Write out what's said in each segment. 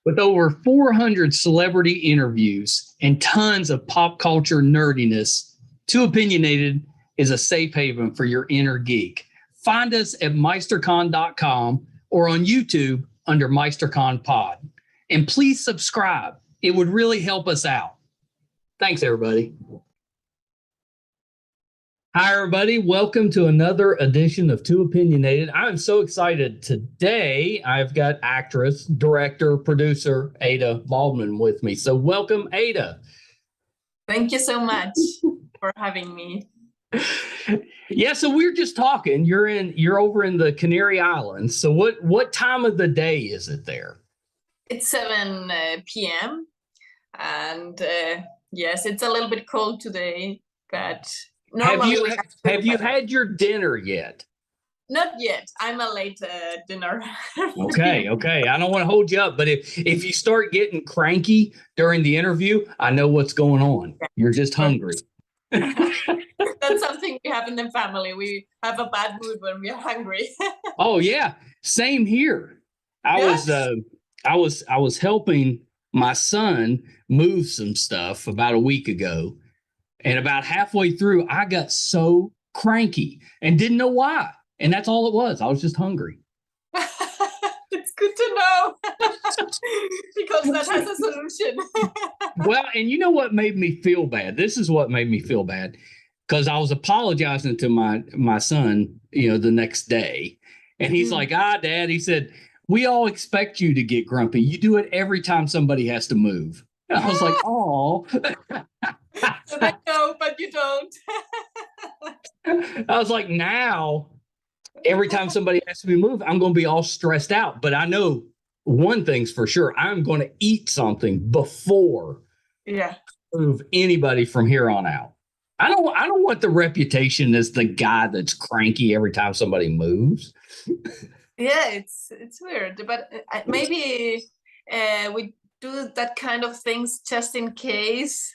With over 400 celebrity interviews and tons of pop culture nerdiness, Too Opinionated is a safe haven for your inner geek. Find us at Meisterkhan.com or on YouTube under Meisterkhan Pod. And please subscribe. It would really help us out. Thanks, everybody. Hi, everybody. Welcome to another edition of Too Opinionated. I'm so excited. Today, I've got actress, director, producer, Aida Ballmann with me. So welcome, Aida. Thank you so much for having me. Yeah, so we're just talking. You're over in the Canary Islands. So what time of the day is it there? It's 7 p.m. And yes, it's a little bit cold today, but normally have you had your dinner yet? Not yet. I'm a late dinner. Okay. I don't want to hold you up, but if you start getting cranky during the interview, I know what's going on. You're just hungry. That's something we have in the family. We have a bad mood when we are hungry. Oh yeah, same here. I was helping my son move some stuff about a week ago, and about halfway through, I got so cranky and didn't know why. And that's all it was. I was just hungry. It's good to know because that has a solution. Well, and you know what made me feel bad? This is what made me feel bad, because I was apologizing to my son, the next day. And he's like, Dad, he said, we all expect you to get grumpy. You do it every time somebody has to move. And I was like, oh. I know, but you don't. I was like, now, every time somebody has to be moved, I'm going to be all stressed out. But I know one thing's for sure. I'm going to eat something before move anybody from here on out. I don't want the reputation as the guy that's cranky every time somebody moves. Yeah, it's weird, but maybe we do that kind of things just in case.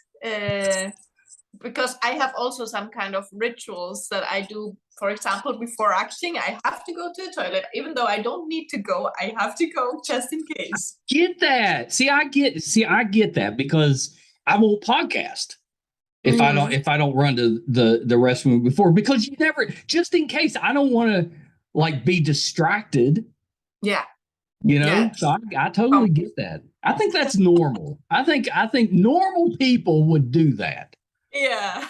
Because I have also some kind of rituals that I do. For example, before acting, I have to go to the toilet, even though I don't need to go. I have to go just in case. Get that? I get that, because I won't podcast if I don't run to the restroom before, because you never, just in case. I don't want to be distracted. Yeah. So I totally get that. I think that's normal. I think normal people would do that. Yeah.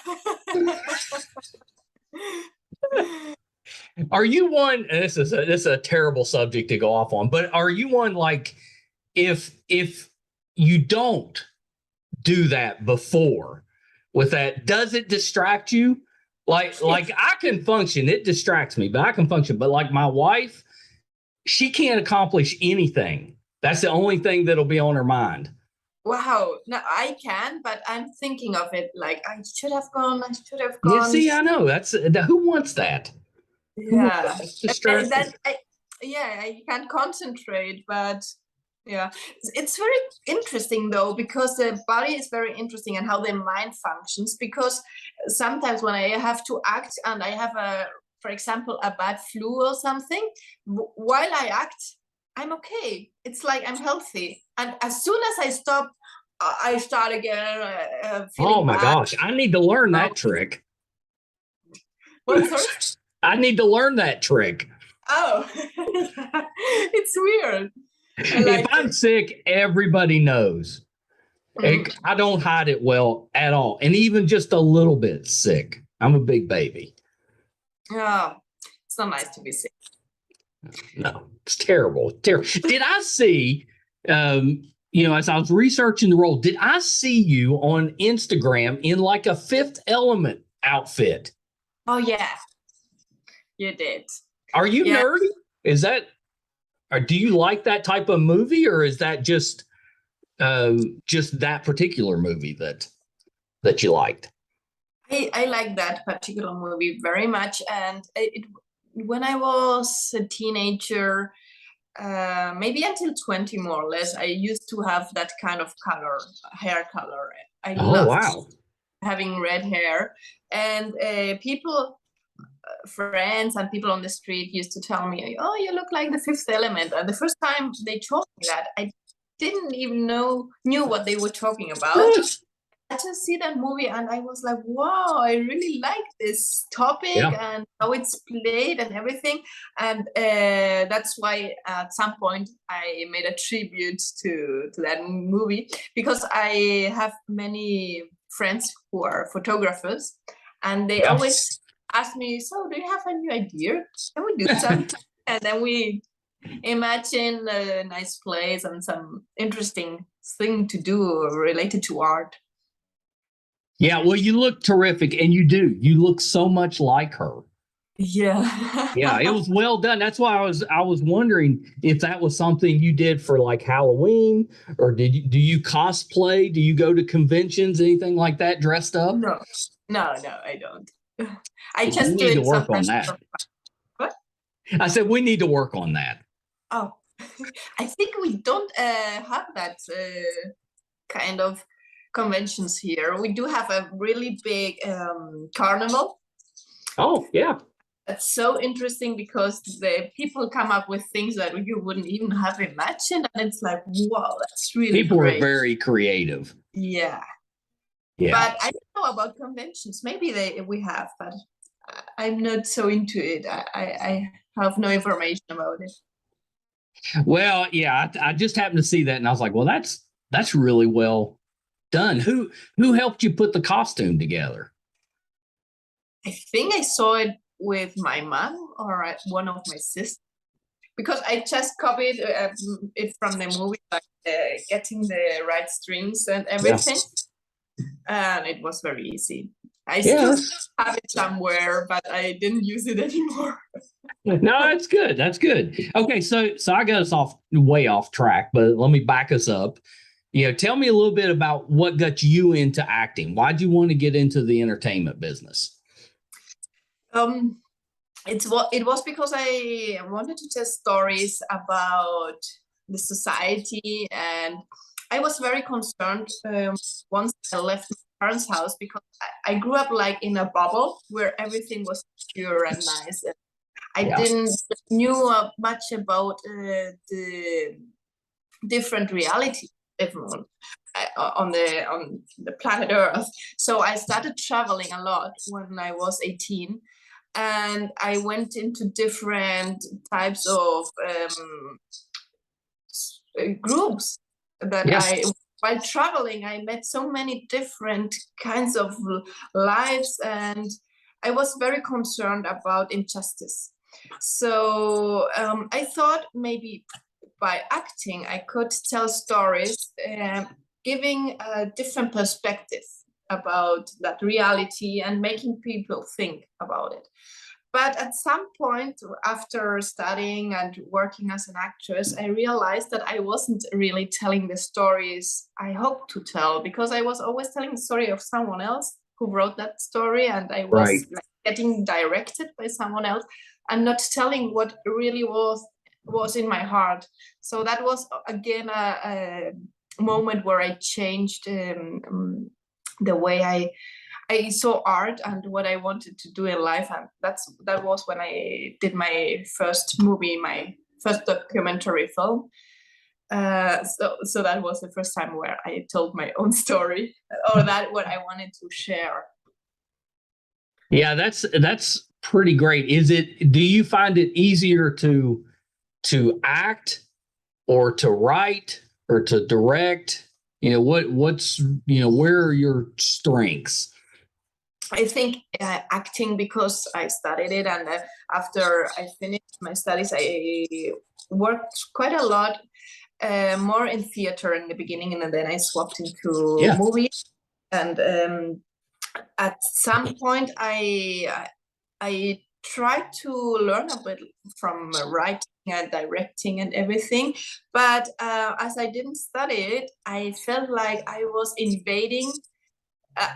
Are you one, and this is a terrible subject to go off on, but are you one, if you don't do that before with that, does it distract you? Like I can function, it distracts me, but I can function. But like my wife, she can't accomplish anything. That's the only thing that'll be on her mind. Wow. No, I can, but I'm thinking of it like I should have gone. Yeah, see, I know. That's who wants that? Yeah. I can't concentrate, but yeah. It's very interesting though, because the body is very interesting and how the mind functions, because sometimes when I have to act and I have for example, a bad flu or something, while I act, I'm okay. It's like I'm healthy. And as soon as I stop, I start again. Oh my gosh. I need to learn that trick. What, sorry? I need to learn that trick. Oh, it's weird. If I'm sick, everybody knows. I don't hide it well at all. And even just a little bit sick. I'm a big baby. Oh, it's not nice to be sick. No, it's terrible. Terrible. Did I see, as I was researching the role, did I see you on Instagram in like a Fifth Element outfit? Oh, yeah. You did. Are you nerdy? Is that, or do you like that type of movie, or is that just that particular movie that you liked? I like that particular movie very much. And when I was a teenager, maybe until 20 more or less, I used to have that kind of hair color. I loved having red hair. And friends and people on the street used to tell me, oh, you look like the Fifth Element. And the first time they told me that, didn't even knew what they were talking about. I just see that movie and I was like, wow, I really like this topic Yeah. and how it's played and everything. And that's why at some point I made a tribute to that movie, because I have many friends who are photographers and they Yeah. always ask me, so do you have a new idea? Can we do something? And then we imagine a nice place and some interesting thing to do related to art. Yeah, well, you look terrific, and you do. You look so much like her. Yeah, it Yeah. was well done. That's why I was wondering if that was something you did for like Halloween, or do you cosplay? Do you go to conventions, anything like that, dressed up? No, no, I don't. I We just do need to it work on sometimes that. for fun. What? I said we need to work on that. Oh, I think we don't have that kind of conventions here. We do have a really big carnival. Oh, yeah. That's so interesting because the people come up with things that you wouldn't even have imagined, and it's like, wow, that's really People are great. very creative. Yeah. Yeah. But I don't know about conventions. Maybe we have, but I'm not so into it. I have no information about it. Well, yeah, I just happened to see that, and I was like, well, that's really well done. Who helped you put the costume together? I think I saw it with my mom or one of my sisters, because I just copied it from the movie, like getting the right strings and everything. And it was very easy. I still Yes. have it somewhere, but I didn't use it anymore. No, that's good. That's good. Okay, so I got us off way off track, but let me back us up. Tell me a little bit about what got you into acting. Why'd you want to get into the entertainment business? Um, it was because I wanted to tell stories about the society, and I was very concerned once I left my parents' house, because I grew up like in a bubble where everything was pure and nice. And I Yeah. didn't knew much about the different reality everyone on the planet Earth. So I started traveling a lot when I was 18, and I went into different types of groups that Yes. while traveling, I met so many different kinds of lives, and I was very concerned about injustice. So I thought maybe by acting, I could tell stories, giving a different perspective about that reality and making people think about it. But at some point, after studying and working as an actress, I realized that I wasn't really telling the stories I hoped to tell, because I was always telling the story of someone else who wrote that story, and I was Right. like getting directed by someone else and not telling what really was in my heart. So that was again a moment where I changed the way I saw art and what I wanted to do in life, and that was when I did my first movie, my first documentary film. So that was the first time where I told my own story, or that what I wanted to share. Yeah, that's pretty great. Do you find it easier to act or to write or to direct? Where are your strengths? I think acting, because I studied it, and after I finished my studies, I worked quite a lot more in theater in the beginning, and then I swapped into Yeah. movies. And at some point, I tried to learn a bit from writing and directing and everything, but as I didn't study it, I felt like I was invading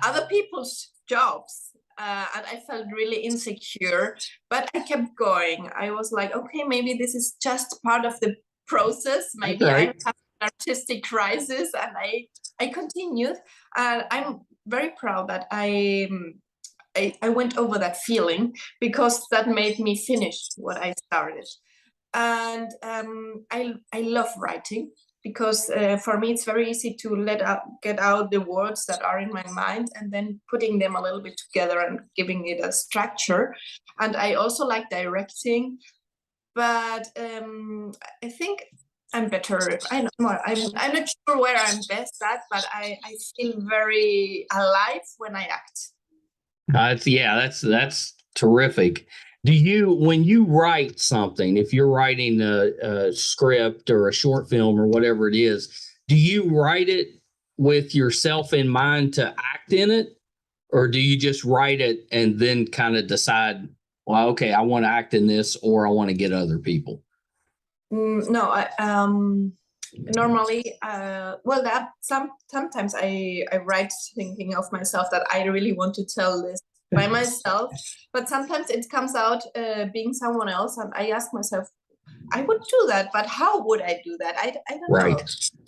other people's jobs. And I felt really insecure, but I kept going. I was like, okay, maybe this is just part of the process. That's Maybe I right. have an artistic crisis, and I continued. And I'm very proud that I went over that feeling, because that made me finish what I started. And I love writing. because for me it's very easy to get out the words that are in my mind and then putting them a little bit together and giving it a structure. And I also like directing, but I think I'm better. I'm not sure where I'm best at, but I feel very alive when I act. That's terrific. When you write something, if you're writing a script or a short film or whatever it is, do you write it with yourself in mind to act in it? Or do you just write it and then kind of decide, well, okay, I want to act in this, or I want to get other people? No, normally, well, that sometimes I write thinking of myself that I really want to tell this by myself, but sometimes it comes out being someone else, and I ask myself, I would do that, but how would I do that? I don't know.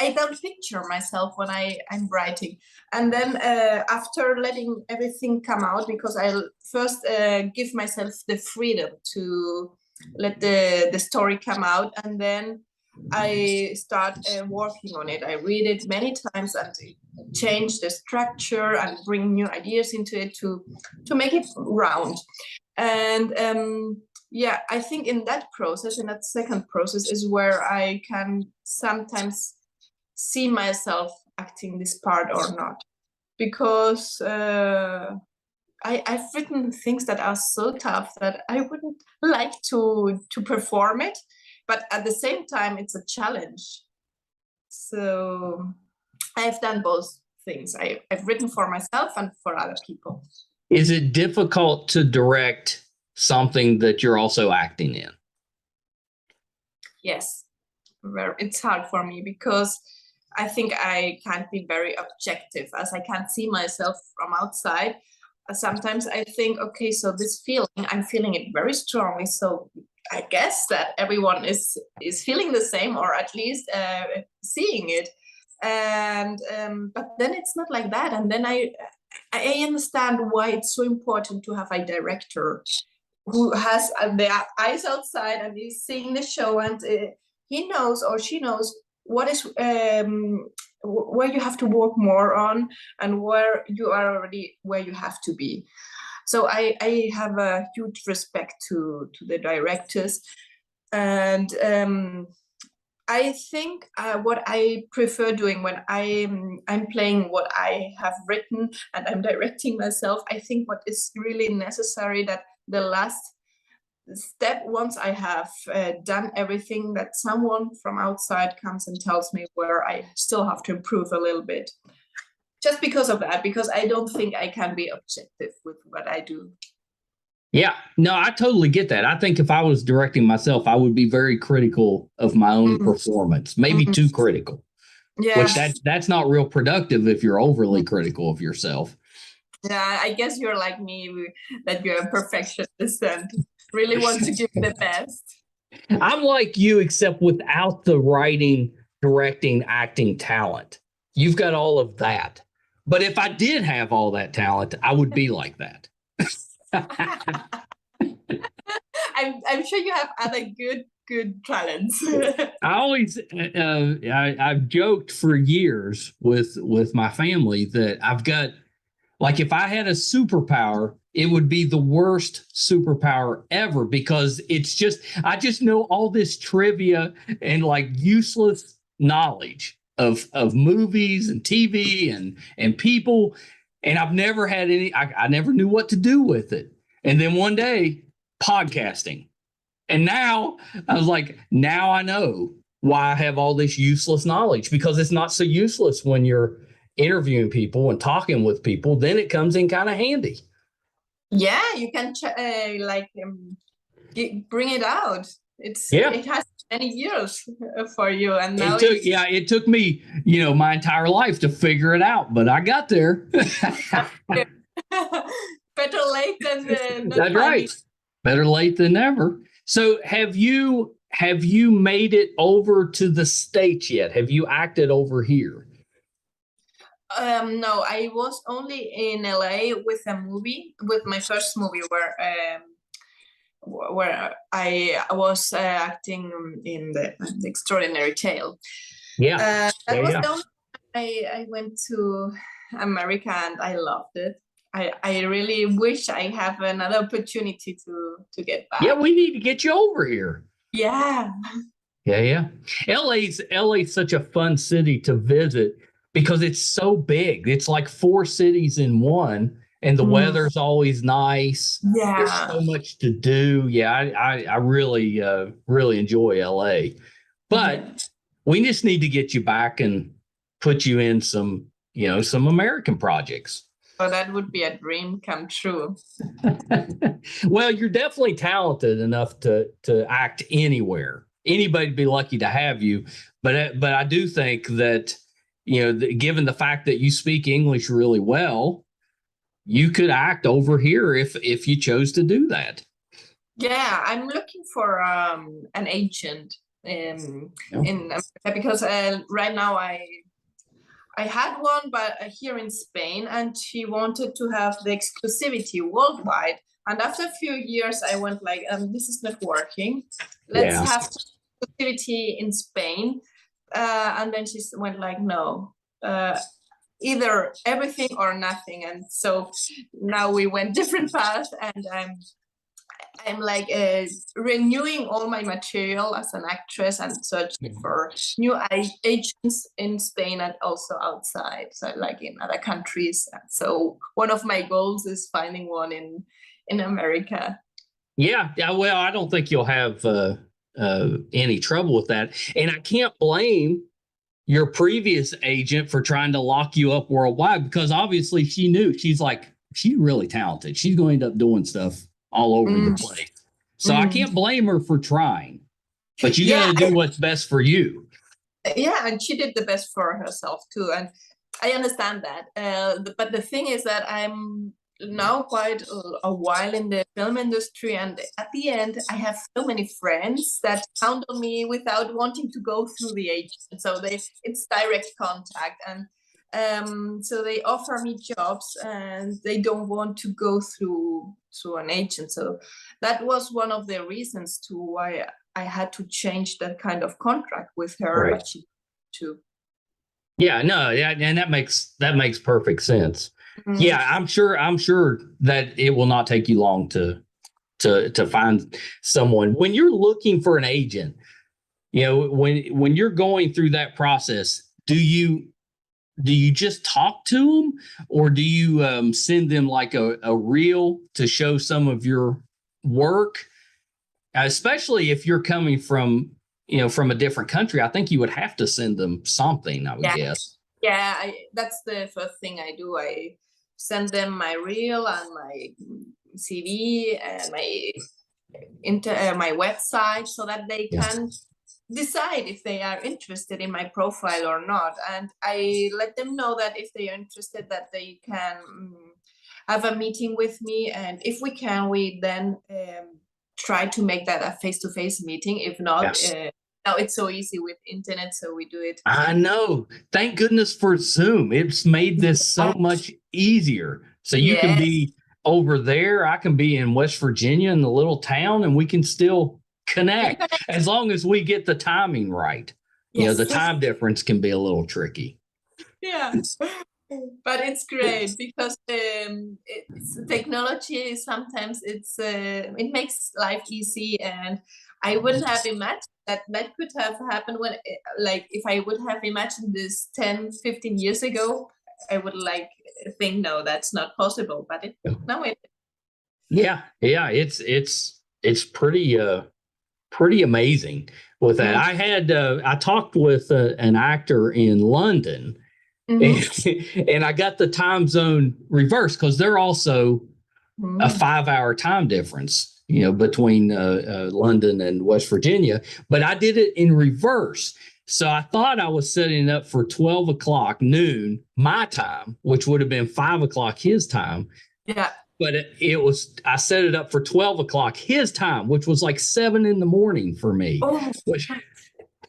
I don't picture myself when I'm writing. And then after letting everything come out, because I first give myself the freedom to let the story come out, and then I start working on it. I read it many times and change the structure and bring new ideas into it to make it round. And yeah, I think in that process, in that second process, is where I can sometimes see myself acting this part or not, because I've written things that are so tough that I wouldn't like to perform it, but at the same time, it's a challenge. So I've done both things. I've written for myself and for other people. Is it difficult to direct something that you're also acting in? Yes, it's hard for me because I think I can't be very objective, as I can't see myself from outside. Sometimes I think, okay, so this feeling, I'm feeling it very strongly, so I guess that everyone is feeling the same, or at least seeing it. And but then it's not like that, and then I understand why it's so important to have a director who has the eyes outside and is seeing the show, and he knows or she knows what is where you have to work more on, and where you are already where you have to be. So I have a huge respect to the directors, and I think what I prefer doing when I'm playing what I have written and I'm directing myself, I think what is really necessary, that the last step, once I have done everything, that someone from outside comes and tells me where I still have to improve a little bit. Just because of that, because I don't think I can be objective with what I do. Yeah, no, I totally get that. I think if I was directing myself, I would be very critical of my own performance, maybe too critical. Yeah. Which that's not real productive if you're overly critical of yourself. Yeah, I guess you're like me, that you're a perfectionist and really want to give the best. I'm like you, except without the writing, directing, acting talent. You've got all of that. But if I did have all that talent, I would be like that. I'm sure you have other good talents. I always I've joked for years with my family that I've got, like, if I had a superpower, it would be the worst superpower ever, because I just know all this trivia and like useless knowledge of movies and TV and people, and I've never had any. I never knew what to do with it. And then one day, podcasting, and now I was like, now I know why I have all this useless knowledge, because it's not so useless when you're interviewing people and talking with people. Then it comes in kind of handy. Yeah, you can bring it out. It has many years for you, and now it took me, my entire life to figure it out, but I got there. Better late than not. That's right. Better late than never. So have you made it over to the States yet? Have you acted over here? No, I was only in LA with my first movie, where I was acting in the Extraordinary Tale. Yeah. That Yeah. was Yeah. the only time I went to America, and I loved it. I really wish I have another opportunity to get Yeah. back. We need to get you over here. Yeah. Yeah. Yeah. LA's such a fun city to visit because it's so big. It's like four cities in one, and the Mm. weather's always nice. There's so Yeah. much to do. Yeah. I really, really enjoy LA, Yeah. but we just need to get you back and put you in some, some American projects. So that would be a dream come true. Well, you're definitely talented enough to act anywhere. Anybody'd be lucky to have you, but I do think that given the fact that you speak English really well, you could act over here if you chose to do that. Yeah, I'm looking for an agent in America because right now I had one, but here in Spain, and she wanted to have the exclusivity worldwide. And after a few years, I went like, this is not working. Let's Yeah. have exclusivity in Spain. And then she went like, no, either everything or nothing. And so now we went different paths, and I'm like renewing all my material as an actress and searching for new agents in Spain and also outside, so like in other countries. So one of my goals is finding one in America. Yeah. Yeah. Well, I don't think you'll have any trouble with that, and I can't blame your previous agent for trying to lock you up worldwide because obviously she knew she's really talented. She's going to end up doing stuff all over the place. So I can't blame her for trying, but you got to do what's best for you. Yeah, and she did the best for herself too, and I understand that. But the thing is that I'm now quite a while in the film industry, and at the end I have so many friends that count on me without wanting to go through the agent. So it's direct contact, and so they offer me jobs and they don't want to go through an agent. So that was one of the reasons to why I had to change that kind of contract with her. Right. But she too. Yeah, no, yeah, and that makes perfect sense. Yeah, I'm sure that it will not take you long to find someone. When you're looking for an agent, when you're going through that process, do you just talk to them, or do you send them like a reel to show some of your work? Especially if you're coming from a different country, I think you would have to send them something, I would guess. Yeah, that's the first thing I do. I send them my reel and my CV and my website so that they can decide if they are interested in my profile or not. And I let them know that if they are interested, that they can have a meeting with me, and if we can, we then try to make that a face-to-face meeting. If not, now it's so easy with internet, so we do it. I know. Thank goodness for Zoom. It's made this so much easier. So you can be over there, I can be in West Virginia in the little town, and we can still connect as long as we get the timing right. The time difference can be a little tricky. Yeah. But it's great because technology sometimes it makes life easy, and I wouldn't have imagined that could have happened when if I would have imagined this 10-15 years ago, I would think no, that's not possible, but now it. Yeah, it's pretty amazing with that. I talked with an actor in London. And I got the time zone reversed because they're also a 5-hour time difference, between London and West Virginia. But I did it in reverse. So I thought I was setting it up for 12 o'clock noon, my time, which would have been 5 o'clock his time. Yeah. But I set it up for 12 o'clock his time, which was like 7 a.m. for me.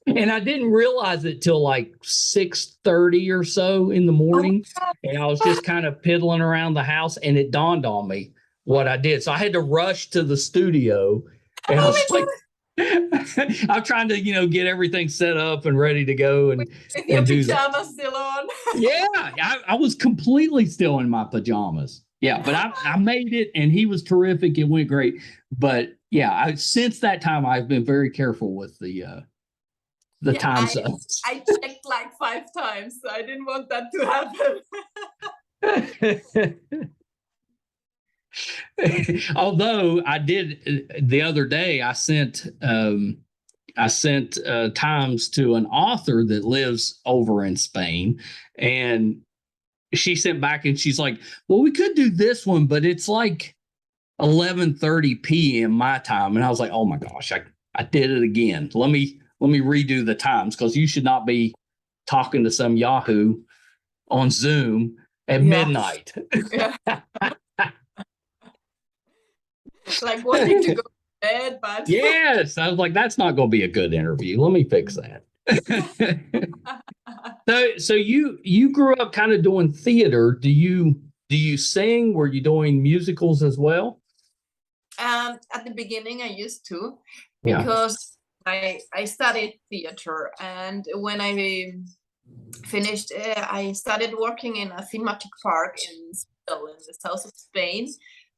And I didn't realize it till like 6:30 or so in the morning. And I was just kind of piddling around the house, and it dawned on me what I did. So I had to rush to the studio, and I was like, I'm trying to, get everything set up and ready to go With your and do that. pajamas still on. Yeah, I was completely still in my pajamas. Yeah, but I made it, and he was terrific. It went great. But yeah, since that time, I've been very careful with the Yeah, time zones. I checked like 5 times. So I didn't want that to happen. Although I did the other day, I sent times to an author that lives over in Spain, and she sent back and she's like, "Well, we could do this one, but it's like 11:30 p.m. my time." And I was like, "Oh my gosh, I did it again. Let me redo the times, because you should not be talking to some Yahoo on Zoom at midnight." Yeah. Like wanting to go to bed, but Yes, I was like, that's not going to be a good interview. Let me fix that. So you grew up kind of doing theater. Do you sing? Were you doing musicals as well? At the beginning I used to, Yeah. because I studied theater, and when I finished, I started working in a thematic park in Seville, in the south of Spain.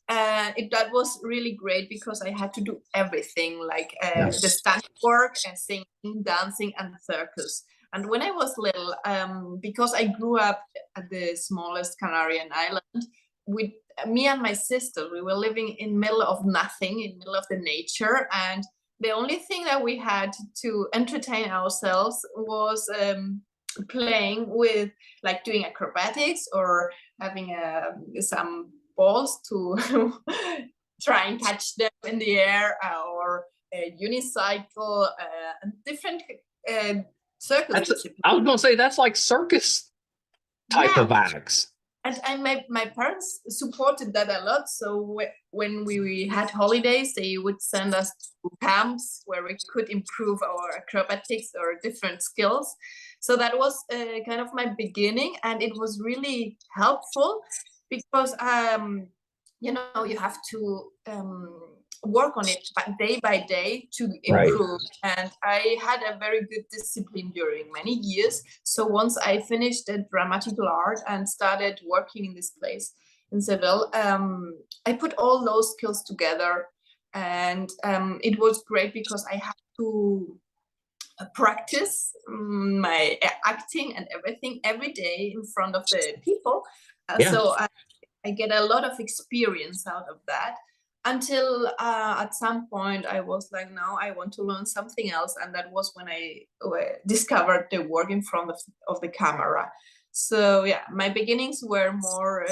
That was really great because I had to do everything, like the stand work and singing, dancing, and circus. And when I was little, because I grew up at the smallest Canarian island, with me and my sister, we were living in middle of nothing, in middle of the nature, and the only thing that we had to entertain ourselves was playing with, like doing acrobatics or having some balls to try and catch them in the air, or a unicycle, different circus disciplines. I was going to say that's like circus type of acts. And my parents supported that a lot. So when we had holidays, they would send us to camps where we could improve our acrobatics or different skills. So that was kind of my beginning, and it was really helpful because you have to work on it day by day to improve. Right. And I had a very good discipline during many years. So once I finished the dramatical art and started working in this place in Seville, I put all those skills together, and it was great because I had to practice my acting and everything every day in front of the people. So I get a lot of experience out of that, until at some point I was like, no, I want to learn something else. And that was when I discovered the work in front of the camera. So yeah, my beginnings were more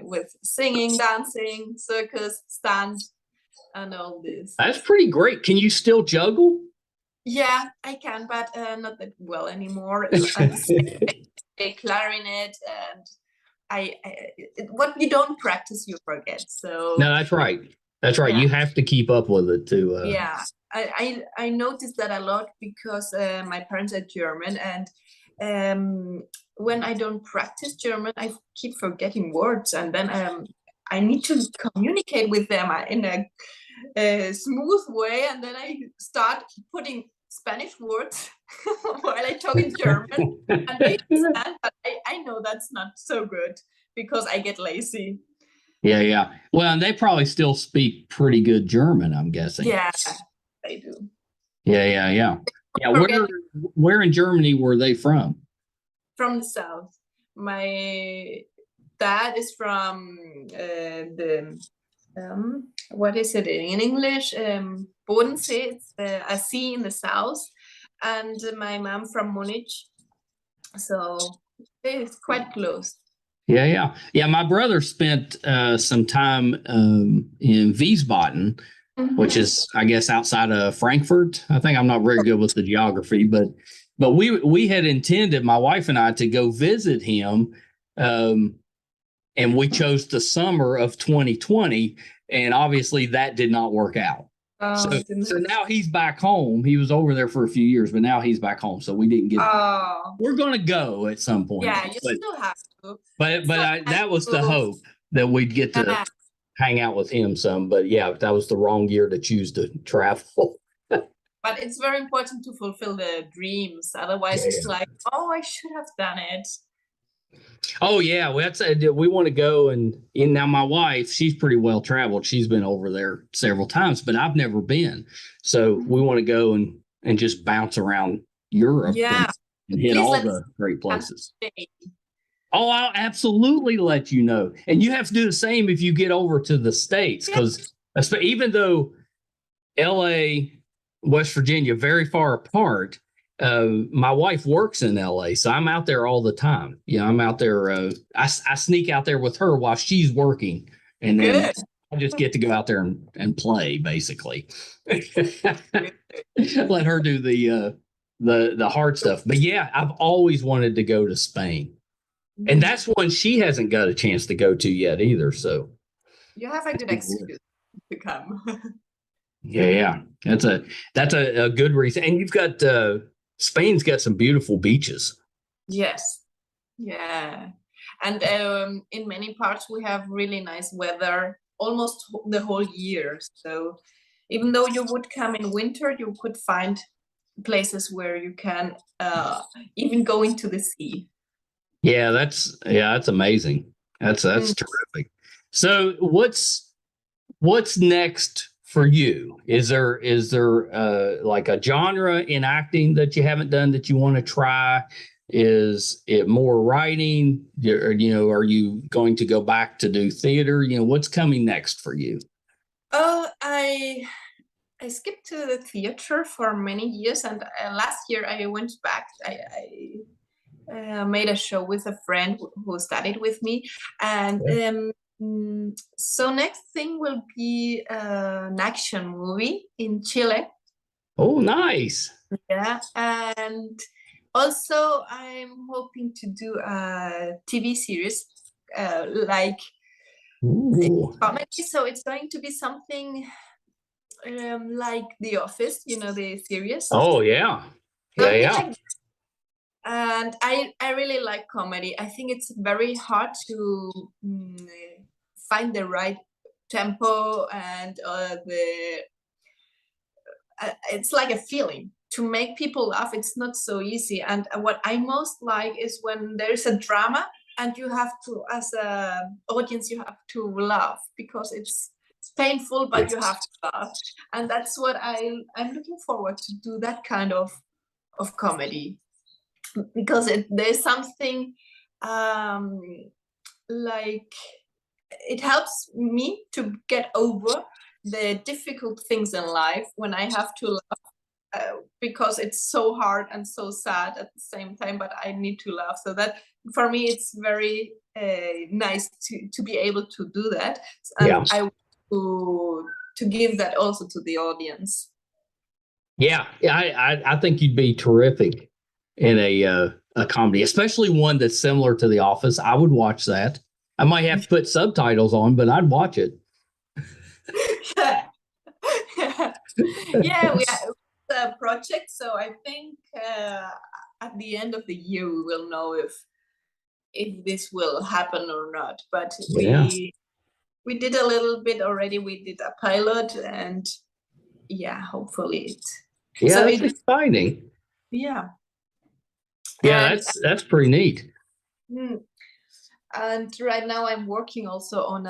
with singing, dancing, circus, stand, and all this. That's pretty great. Can you still juggle? Yeah, I can, but not that well anymore. I clarinet, and what you don't practice, you forget. So no, that's right. That's right. Yeah. You have to keep up with it too. Yeah, I noticed that a lot because my parents are German, and when I don't practice German, I keep forgetting words, and then I need to communicate with them in a smooth way, and then I start putting Spanish words while I talk in German, and they understand, but I know that's not so good because I get lazy. Yeah. Well, and they probably still speak pretty good German, I'm guessing. Yeah, they do. Yeah. Yeah. Where in Germany were they from? From the south. My dad is from what is it in English? Bodensee, it's a sea in the south, and my mom from Munich. So it's quite close. Yeah. My brother spent some time in Wiesbaden, which is, I guess, outside of Frankfurt. I think I'm not very good with the geography, but we had intended, my wife and I, to go visit him, and we chose the summer of 2020, and obviously that did not work out. So now he's back home. He was over there for a few years, but now he's back home. So we didn't get. We're going to go at some point. Yeah, you still have to. But that was the hope, that we'd get to hang out with him some. But yeah, that was the wrong year to choose to travel. but it's very important to fulfill the dreams. Otherwise, it's like, oh, I should have done it. Oh yeah, well, we want to go and now my wife, she's pretty well traveled. She's been over there several times, but I've never been. So we want to go and just bounce around Europe Yeah. and hit Please all let the great places. me Oh, I'll absolutely let you know. And you have to do the same if you get over to the States, because even though LA, West Virginia, very far apart, my wife works in LA, so I'm out there all the time. I'm out there. I sneak out there with her while she's working, and then I just get to go out there and play, basically. Let her do the hard stuff. But yeah, I've always wanted to go to Spain, and that's one she hasn't got a chance to go to yet either. So you have a good excuse to come. Yeah, that's a good reason. And you've got Spain's got some beautiful beaches. Yes. Yeah. And in many parts we have really nice weather almost the whole year. So even though you would come in winter, you could find places where you can even go into the sea. Yeah, that's amazing. That's terrific. So what's next for you? Is there like a genre in acting that you haven't done that you want to try? Is it more writing? Are you going to go back to do theater? What's coming next for you? Oh, I skipped to the theater for many years, and last year I went back. I made a show with a friend who studied with me, and so next thing will be an action movie in Chile. Oh, nice. Yeah, and also I'm hoping to do a TV series like comedy. So it's going to be something like The Office, the series. Oh yeah, Like, and I really like comedy. I think it's very hard to find the right tempo and it's like a feeling to make people laugh. It's not so easy. And what I most like is when there is a drama and you have to, as a audience, you have to laugh because it's painful, but you have to laugh. And that's what I'm looking forward to do, that kind of comedy, because there's something like it helps me to get over the difficult things in life when I have to laugh, because it's so hard and so sad at the same time, but I need to laugh. So that for me it's very nice to be able to do that, and I want to give that also to the audience. I think you'd be terrific in a comedy, especially one that's similar to The Office. I would watch that. I might have to put subtitles on, but I'd watch it. Yeah, we have a project, so I think at the end of the year we will know if this will happen or not. But we did a little bit already. We did a pilot, and hopefully it. Yeah, so it's exciting. Yeah. Yeah, that's pretty neat. And right now I'm working also on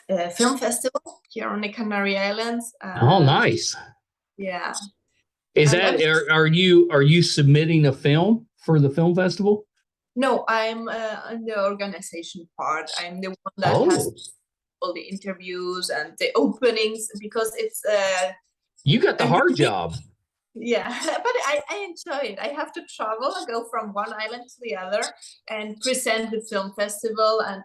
a film festival here on the Canary Islands. Oh, nice. Yeah. Is that are you submitting a film for the film festival? No, I'm on the organization part. I'm the one that has all the interviews and the openings, because it's you got the hard job. Yeah, but I enjoy it. I have to travel and go from one island to the other and present the film festival, and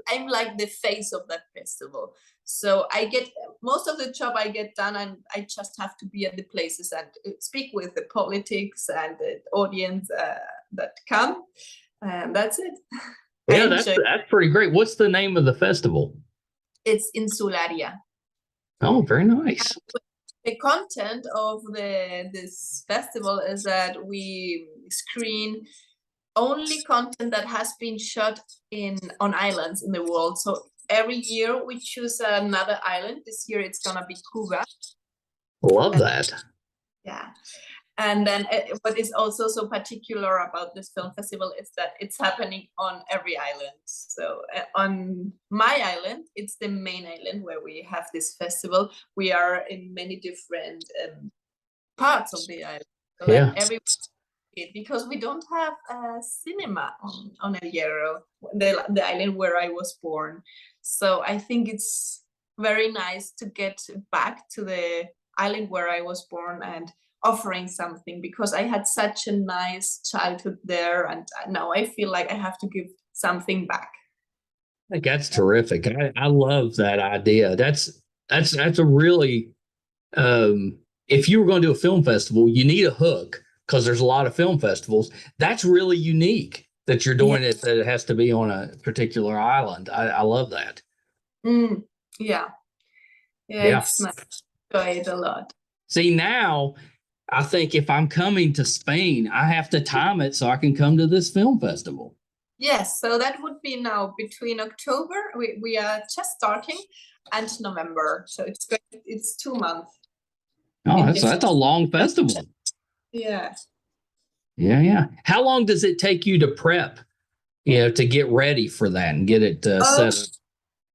I'm like the face of that festival. So I get most of the job I get done, and I just have to be at the places and speak with the politics and the audience that come, and that's it. Yeah, that's pretty great. What's the name of the festival? It's Insularia. Oh, very nice. The content of this festival is that we screen only content that has been shot on islands in the world. So every year we choose another island. This year it's gonna be Cuba, Love that. Yeah. And then what is also so particular about this film festival is that it's happening on every island. So on my island, it's the main island where we have this festival. We are in many different parts of the island. So that Yeah. every because we don't have a cinema on El Hierro, the island where I was born. So I think it's very nice to get back to the island where I was born and offering something, because I had such a nice childhood there, and now I feel like I have to give something back. I think that's terrific. I love that idea. That's a really if you were going to do a film festival, you need a hook because there's a lot of film festivals. That's really unique that you're doing it, that it has to be on a particular island. I love that. Mm, yeah. Yeah. It's nice. Enjoy it a lot. See, now I think if I'm coming to Spain, I have to time it so I can come to this film festival. Yes, so that would be now between October, we are just starting, and November. So it's 2 months. Oh, that's a long festival. Yeah. Yeah, yeah. How long does it take you to prep, to get ready for that and get it set up?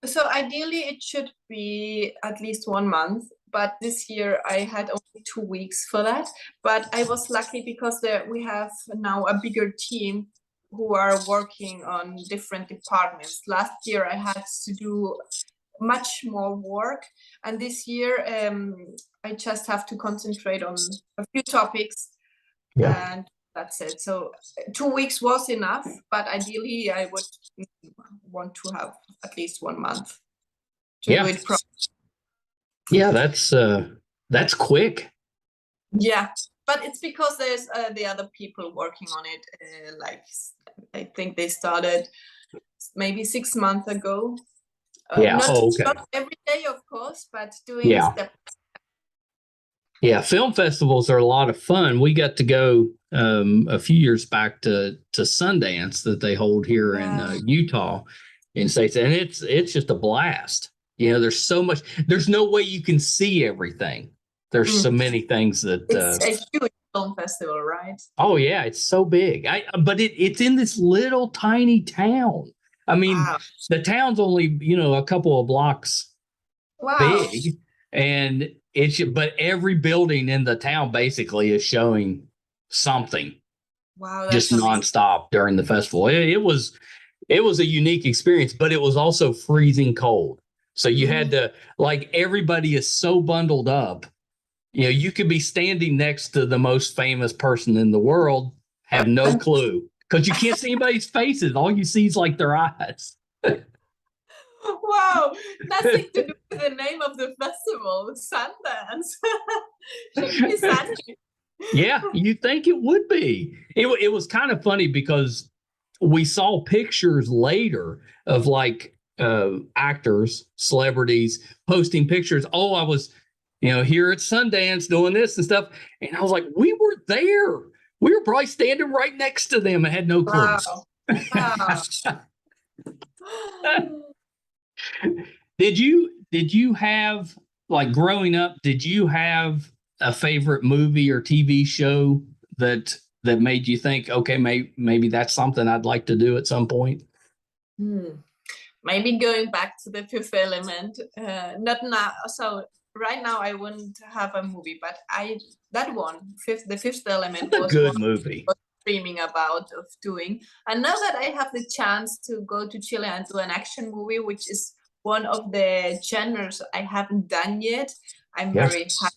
So ideally it should be at least 1 month, but this year I had only 2 weeks for that. But I was lucky because we have now a bigger team who are working on different departments. Last year I had to do much more work, and this year I just have to concentrate on a few topics, and that's it. So 2 weeks was enough, but ideally I would want to have at least 1 month to do it properly. Yeah, that's quick. Yeah, but it's because there's the other people working on it. Like I think they started maybe 6 months ago. Not every day, of course, but doing step. Yeah, film festivals are a lot of fun. We got to go a few years back to Sundance that they hold here in Utah, in states, and it's just a blast. There's so much. There's no way you can see everything. There's so many things that. It's a huge film festival, right? Oh yeah, it's so big. But it's in this little tiny town. I mean, the town's only a couple of blocks big, and but every building in the town basically is showing something. Wow, just nonstop during the festival. It was a unique experience, but it was also freezing cold. So you had to, like, everybody is so bundled up. You could be standing next to the most famous person in the world, have no clue, because you can't see anybody's faces. All you see is like their eyes. Wow, nothing to do with the name of the festival, Sundance. Should be Sundance. Yeah, you think it would be. It was kind of funny because we saw pictures later of like actors, celebrities posting pictures. Oh, I was, here at Sundance doing this and stuff. And I was like, we were there. We were probably standing right next to them and had no clue. Wow. Did you have, like, growing up, did you have a favorite movie or TV show that made you think, okay, maybe that's something I'd like to do at some point? Maybe going back to The Fifth Element, not now. So right now I wouldn't have a movie, but The Fifth Element was a good movie. I was dreaming about of doing. And now that I have the chance to go to Chile and do an action movie, which is one of the genres I haven't done yet, I'm very happy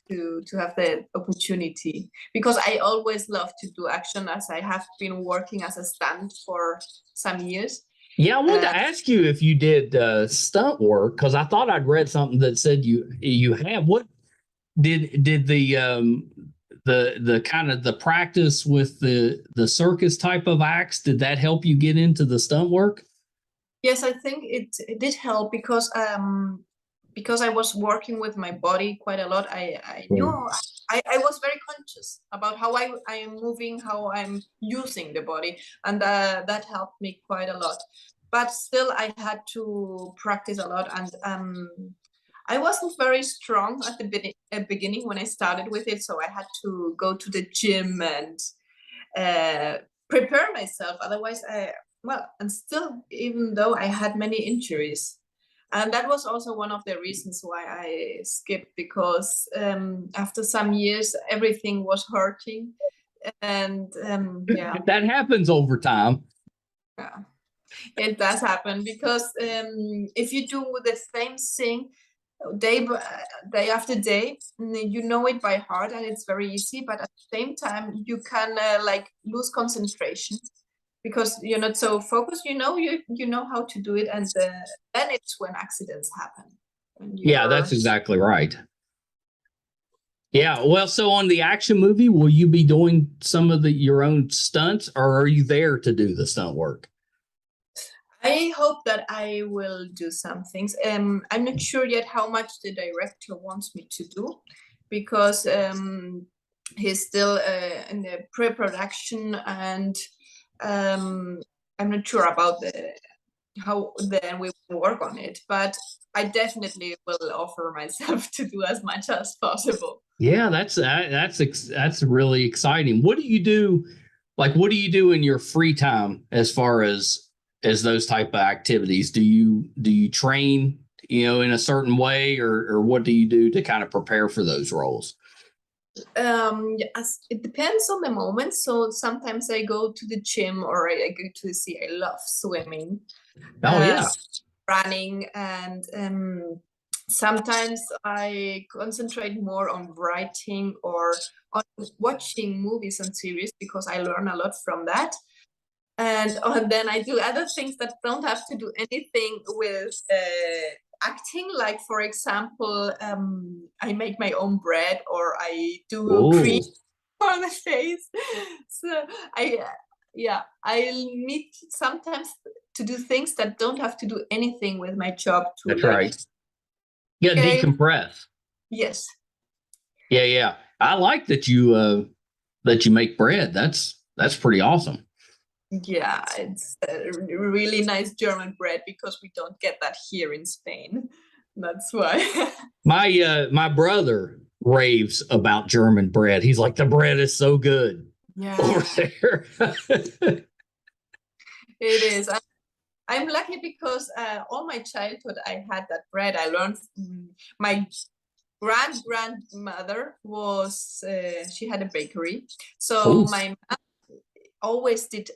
to have the opportunity, because I always love to do action, as I have been working as a stunt for some years. Yeah, I wanted to ask you if you did stunt work, because I thought I'd read something that said you have. What did the kind of the practice with the circus type of acts, did that help you get into the stunt work? Yes, I think it did help, because I was working with my body quite a lot. I knew I was very conscious about how I am moving, how I'm using the body, and that helped me quite a lot. But still, I had to practice a lot, and I wasn't very strong at the beginning when I started with it, so I had to go to the gym and prepare myself. Otherwise, and still, even though I had many injuries, and that was also one of the reasons why I skipped, because after some years, everything was hurting, and yeah. That happens over time. Yeah, it does happen, because if you do the same thing day after day, you know it by heart and it's very easy, but at the same time you can like lose concentration because you're not so focused. You know how to do it, and then it's when accidents happen. Yeah, that's exactly right. Yeah, well, so on the action movie, will you be doing some of your own stunts, or are you there to do the stunt work? I hope that I will do some things. I'm not sure yet how much the director wants me to do, because he's still in the pre-production, and I'm not sure about how then we will work on it. But I definitely will offer myself to do as much as possible. Yeah, that's really exciting. What do you do? Like, what do you do in your free time as far as those type of activities? Do you train, in a certain way, or what do you do to kind of prepare for those roles? Yes, it depends on the moment. So sometimes I go to the gym, or I go to the sea. I love swimming. Oh yeah. Running, and sometimes I concentrate more on writing or on watching movies and series, because I learn a lot from that. And then I do other things that don't have to do anything with acting, like for example, I make my own bread, or I do cream on the face. So I need sometimes to do things that don't have to do anything with my job to, that's right. Yeah, decompress. Yes. Yeah. I like that you make bread. That's pretty awesome. Yeah, it's a really nice German bread, because we don't get that here in Spain. That's why. My brother raves about German bread. He's like, the bread is so good over there. It is. I'm lucky, because all my childhood I had that bread. I learned my grandmother was she had a bakery, so my mom always did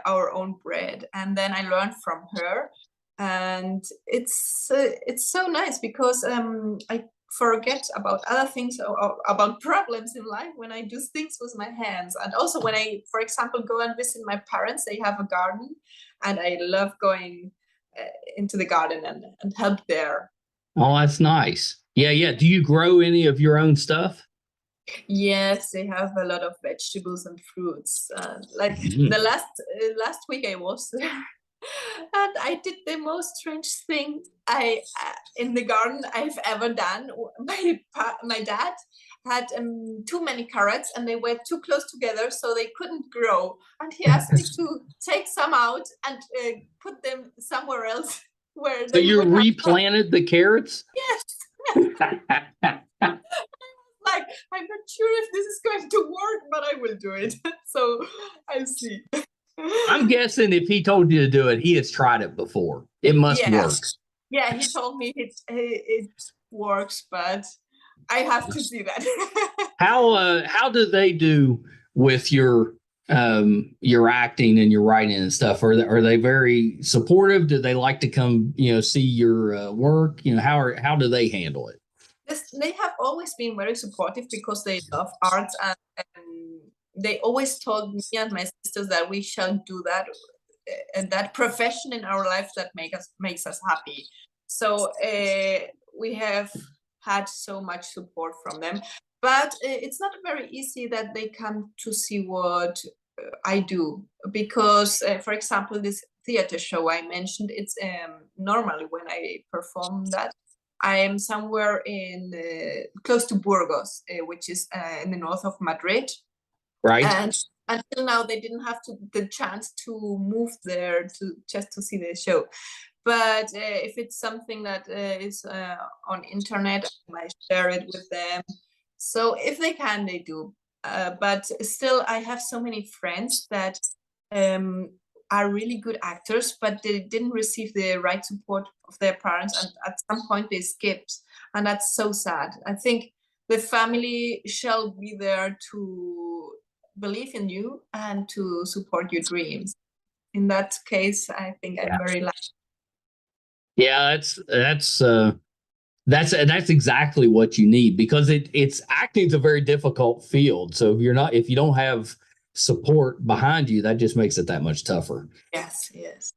our own bread, and then I learned from her, and it's so nice, because I forget about other things, or about problems in life, when I do things with my hands. And also when I, for example, go and visit my parents, they have a garden, and I love going into the garden and help there. Oh, that's nice. Yeah. Do you grow any of your own stuff? Yes, they have a lot of vegetables and fruits. Like the last week I was there, and I did the most strange thing I in the garden I've ever done. My dad had too many carrots, and they were too close together, so they couldn't grow. And he asked me to take some out and put them somewhere else where So they you would replanted the carrots? Yes. Like, I'm not sure if this is going to work, but I will do it. So I'll see. I'm guessing if he told you to do it, he has tried it before. It must work. Yeah, he told me it works, but I have to see that. How do they do with your acting and your writing and stuff? Are they very supportive? Do they like to come see your work? How do they handle it? They have always been very supportive, because they love arts, and they always told me and my sisters that we shall do that, and that profession in our life that makes us happy. So we have had so much support from them, but it's not very easy that they come to see what I do, because for example, this theater show I mentioned, it's normally when I perform that, I am somewhere in close to Burgos, which is in the north of Madrid. Right. And until now, they didn't have the chance to move there just to see the show. But if it's something that is on internet, I might share it with them. So if they can, they do. But still, I have so many friends that are really good actors, but they didn't receive the right support of their parents, and at some point they skipped, and that's so sad. I think the family shall be there to believe in you and to support your dreams. In that case, I think I'm very lucky. Yeah, that's exactly what you need, because it's acting's a very difficult field. So if you don't have support behind you, that just makes it that much tougher. Yes, yes.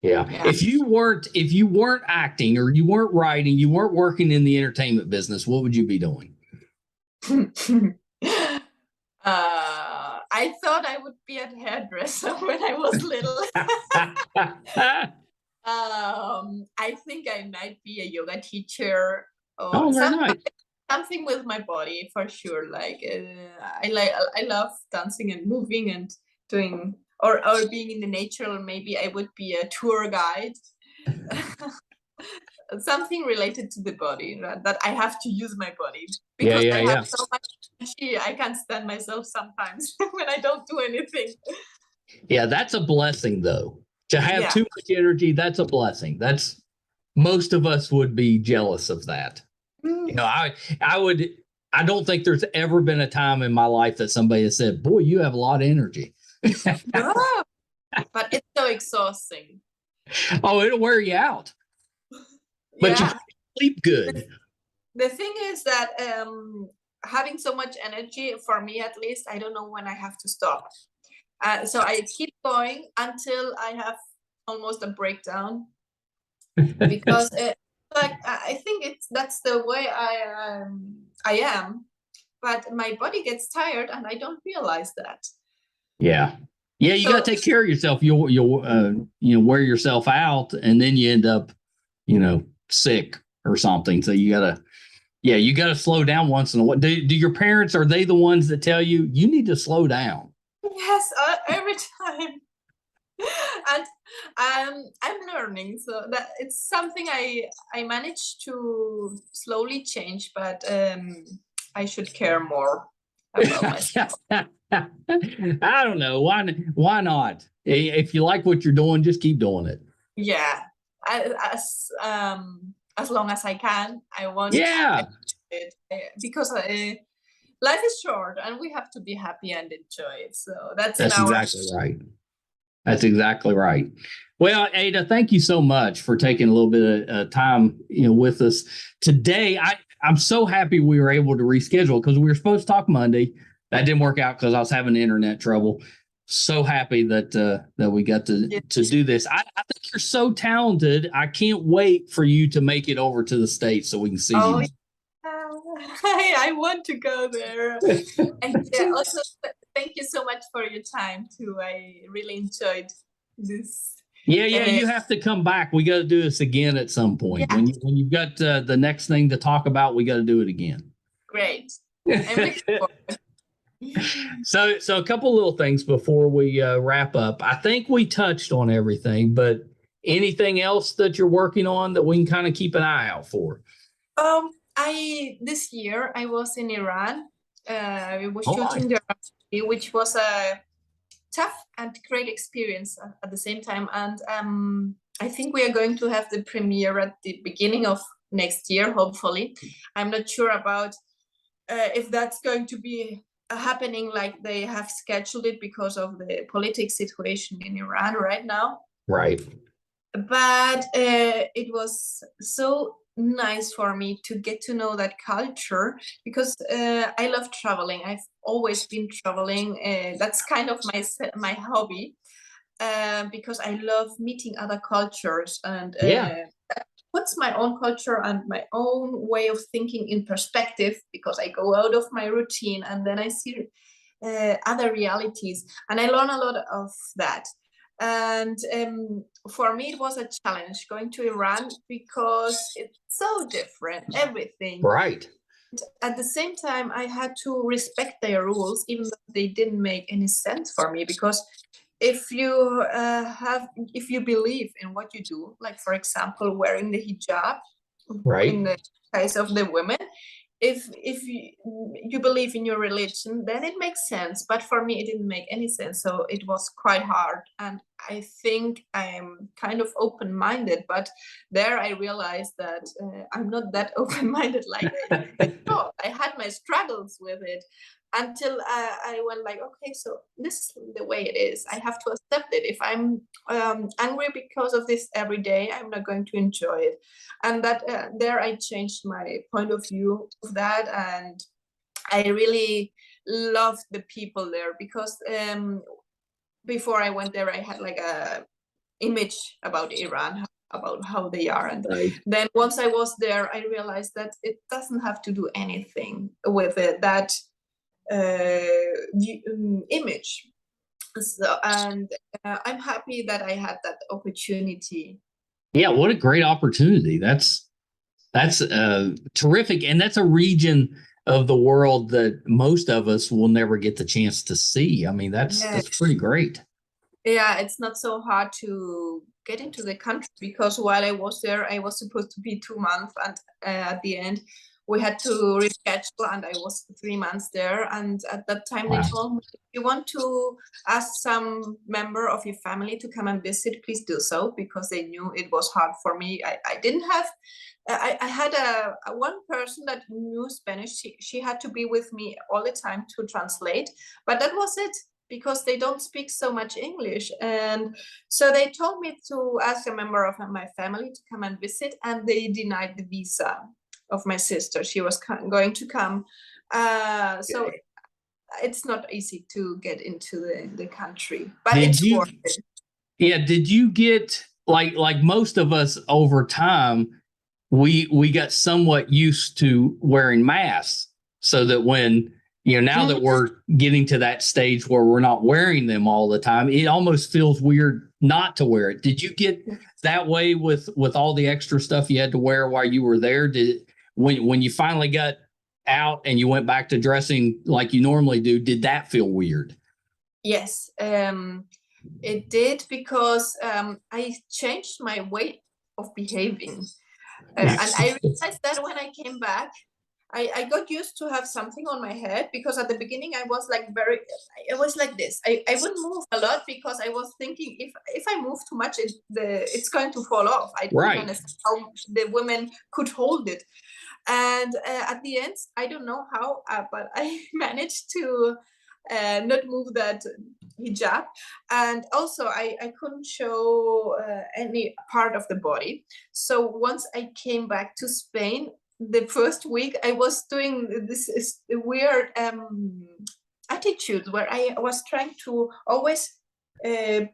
Yeah. Yeah. If you weren't acting, or you weren't writing, you weren't working in the entertainment business, what would you be doing? I thought I would be a hairdresser when I was little. I think I might be a yoga teacher, or Oh, very nice. something with my body for sure. Like I love dancing and moving and doing, or being in the nature. Or maybe I would be a tour guide. Something related to the body, right? That I have to use my body, because I have so much energy. I can't stand myself sometimes when I don't do anything. Yeah, that's a blessing, though. To have too much energy, that's a blessing. That's Most of us would be jealous of that. You know, I don't think there's ever been a time in my life that somebody has said, "Boy, you have a lot of energy." No, but it's so exhausting. Oh, it'll wear you out. But you sleep good. The thing is that having so much energy, for me at least, I don't know when I have to stop. So I keep going until I have almost a breakdown, because like I think that's the way I am, but my body gets tired and I don't realize that. Yeah. Yeah, you got to take care of yourself. You'll wear yourself out, and then you end up, sick or something. So you gotta slow down once in a while. Do your parents, are they the ones that tell you need to slow down? Yes, every time. And I'm learning, so that it's something I managed to slowly change, but I should care more about myself. I don't know. Why not? If you like what you're doing, just keep doing it. Yeah, as long as I can, I want. Yeah, because life is short, and we have to be happy and enjoy it. So that's exactly right. That's exactly right. Well, Ada, thank you so much for taking a little bit of time, with us today. I'm so happy we were able to reschedule, because we were supposed to talk Monday. That didn't work out because I was having internet trouble. So happy that we got to do this. I think you're so talented. I can't wait for you to make it over to the States so we can see you. I want to go there. And also, thank you so much for your time too. I really enjoyed this. Yeah, you have to come back. We got to do this again at some point. Yeah. When you've got the next thing to talk about, we got to do it again. Great. I'm looking forward. So a couple little things before we wrap up. I think we touched on everything, but anything else that you're working on that we can kind of keep an eye out for? This year I was in Iran. We were shooting there, which was a tough and great experience at the same time. And I think we are going to have the premiere at the beginning of next year, hopefully. I'm not sure about if that's going to be happening like they have scheduled it, because of the political situation in Iran right now. Right. But it was so nice for me to get to know that culture, because I love traveling. I've always been traveling. That's kind of my hobby, because I love meeting other cultures, and puts my own culture and my own way of thinking in perspective, because I go out of my routine and then I see other realities, and I learn a lot of that. And for me, it was a challenge going to Iran, because it's so different, everything. Right. At the same time, I had to respect their rules, even though they didn't make any sense for me, because if you if you believe in what you do, like for example wearing the hijab in Right. the case of the women, if you believe in your religion, then it makes sense. But for me, it didn't make any sense. So it was quite hard. And I think I am kind of open-minded, but there I realized that I'm not that open-minded like I thought. I had my struggles with it until I went like, okay, so this is the way it is. I have to accept it. If I'm angry because of this every day, I'm not going to enjoy it. And that there I changed my point of view of that, and I really loved the people there, because before I went there I had like a image about Iran, about how they are, and Right. then once I was there I realized that it doesn't have to do anything with it, that image. So, and I'm happy that I had that opportunity. Yeah, what a great opportunity. That's terrific. And that's a region of the world that most of us will never get the chance to see. I mean, that's pretty great. Yeah, it's not so hard to get into the country, because while I was there, I was supposed to be 2 months, and at the end, we had to reschedule, and I was 3 months there. And at that time, they Wow. told me, if you want to ask some member of your family to come and visit, please do so, because they knew it was hard for me. I didn't have. I had a one person that knew Spanish. She had to be with me all the time to translate, but that was it, because they don't speak so much English. And so they told me to ask a member of my family to come and visit, and they denied the visa of my sister. She was going to come. So it's not easy to get into the country, but Did it's you, worth it. yeah, did you get like most of us over time, we got somewhat used to wearing masks, so that when, now that we're getting to that stage where we're not wearing them all the time, it almost feels weird not to wear it. Did you get that way with all the extra stuff you had to wear while you were there? Did when you finally got out and you went back to dressing like you normally do, did that feel weird? Yes, it did, because I changed my way of behaving. And I realized that when I came back, I got used to have something on my head, because at the beginning I was like I was like this. I wouldn't move a lot, because I was thinking, if I move too much, it's going to fall off. I didn't understand how the women could hold it. And at the end, I don't know how, but I managed to not move that hijab. And also I couldn't show any part of the body. So once I came back to Spain, the first week I was doing this weird attitude, where I was trying to always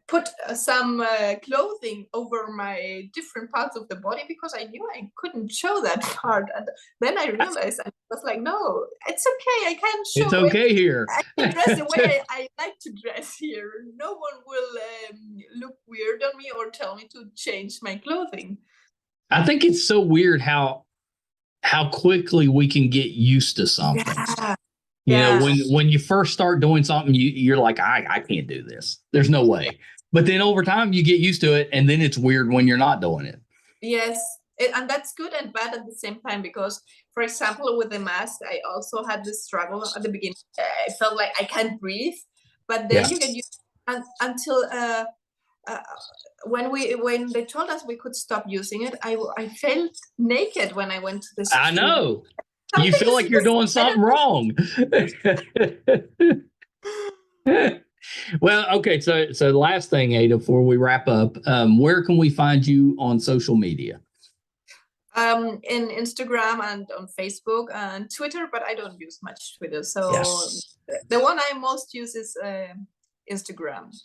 put some clothing over my different parts of the body, because I knew I couldn't show that part. And then I realized, I was like, no, it's okay, I can show It's okay it. here. I can dress the way I like to dress here. No one will look weird on me or tell me to change my clothing. I think it's so weird how quickly we can get used to something. Yeah. When you first start doing something, you're like, I can't do this. There's no way. But then over time you get used to it, and then it's weird when you're not doing it. Yes, and that's good and bad at the same time, because, for example, with the mask, I also had this struggle at the beginning. I felt like I can't breathe, but then you get used until when they told us we could stop using it, I felt naked when I went to the street. I know. You feel like you're doing something wrong. Well, okay. So the last thing, Ada, before we wrap up, where can we find you on social media? In Instagram and on Facebook and Twitter, but I don't use much Twitter. So the one I most use is Instagram.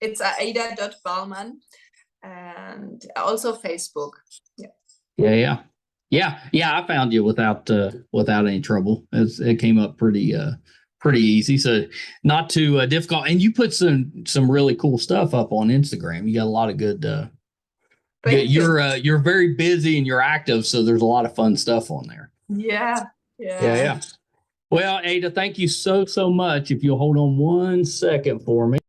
It's Aida.Ballmann, and also Facebook. Yeah. I found you without any trouble. It came up pretty easy, so not too difficult. And you put some really cool stuff up on Instagram. You got a lot of good. You're very busy and you're active, so there's a lot of fun stuff on there. Yeah. Well, Ada, thank you so much. If you'll hold on 1 second for me.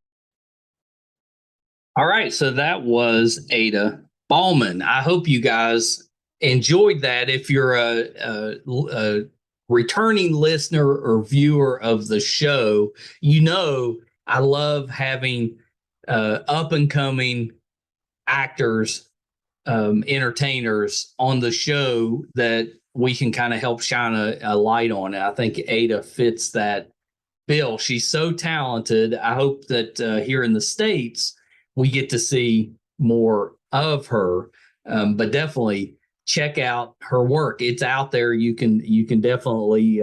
All right. So that was Aida Ballmann. I hope you guys enjoyed that. If you're a returning listener or viewer of the show, you know I love having up and coming actors, entertainers on the show that we can kind of help shine a light on. And I think Aida fits that bill. She's so talented. I hope that here in the States, we get to see more of her. But definitely check out her work. It's out there. You can definitely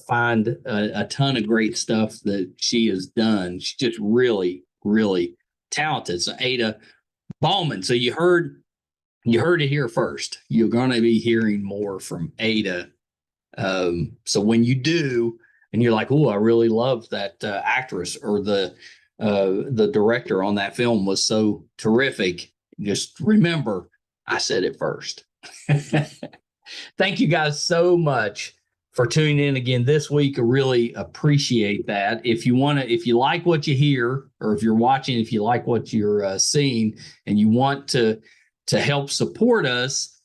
find a ton of great stuff that she has done. She's just really, really talented. So Aida Ballmann. So you heard it here first. You're going to be hearing more from Aida. So when you do, and you're like, "Oh, I really love that actress," or the director on that film was so terrific. Just remember, I said it first. Thank you guys so much for tuning in again this week. I really appreciate that. If you like what you hear, or if you're watching, if you like what you're seeing, and you want to help support us,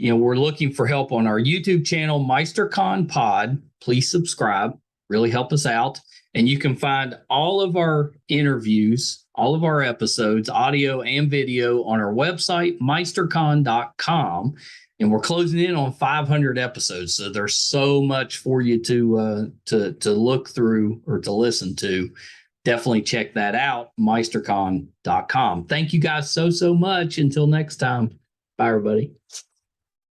we're looking for help on our YouTube channel, Meisterkhan Pod. Please subscribe. Really help us out. And you can find all of our interviews, all of our episodes, audio and video, on our website, meisterkhan.com. And we're closing in on 500 episodes. So there's so much for you to look through or to listen to. Definitely check that out, meisterkhan.com. Thank you guys so much. Until next time. Bye, everybody.